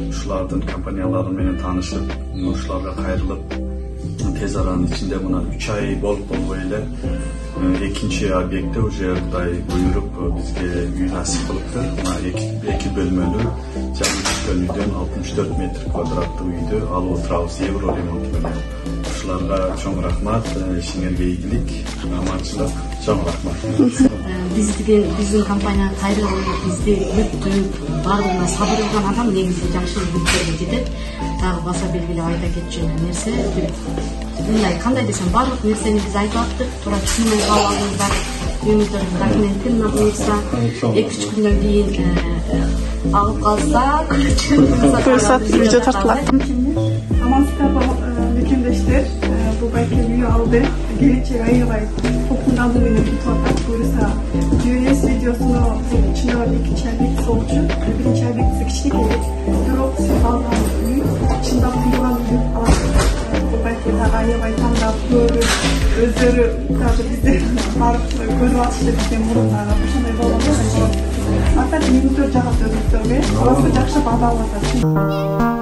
ушулардын компаниялары менен таанышып, ушуларга кайрылып, тез аранын ичинде мына 3 ай болуп болбой эле экинчи объектте уже Кудай буйруп бизге үй насип кылыптыр. Мына 2 бөлмөлүү жаңы түшкөн үйдөн 64 метр квадраттуу үйдү алып отурабыз евро ремонт менен. Ушуларга чоң рахмат, ишиңерге ийгилик, аманчылык, чоң рахмат. Биздин компанияга кайрылып, бизди бүттүп, баардыгына сабыр кылган адам негизи жакшы үмүттөргө жетет. Дагы баса белгилеп айта кетчү нерсе, мындай кандай десем, баардык нерсени биз айтып аттык, туура түшүнбөй калганыңыздар, үйүңүздөрдүн документин буюрса, 2-3 күндөн кийин алып калса, көрсөт видео тартылат. Амансыздарбы мекендештер, бул байке үй алды, келечек аябай толкундануу менен күтүп атат. Буюрса, ЮНЕС видеосуну чынында экинчи объект болчу, биринчи объекти кичинекей, бирок сиз алган үй чындап куйган үй алат. Бул байке дагы аябай тандап көрүп, өздөрү даже бизди барып көрүп атышты деген мурунтагы ошондой болгон. Акыры минуттар жагат өзүңүздөргө, аларды жакшы баалап атат.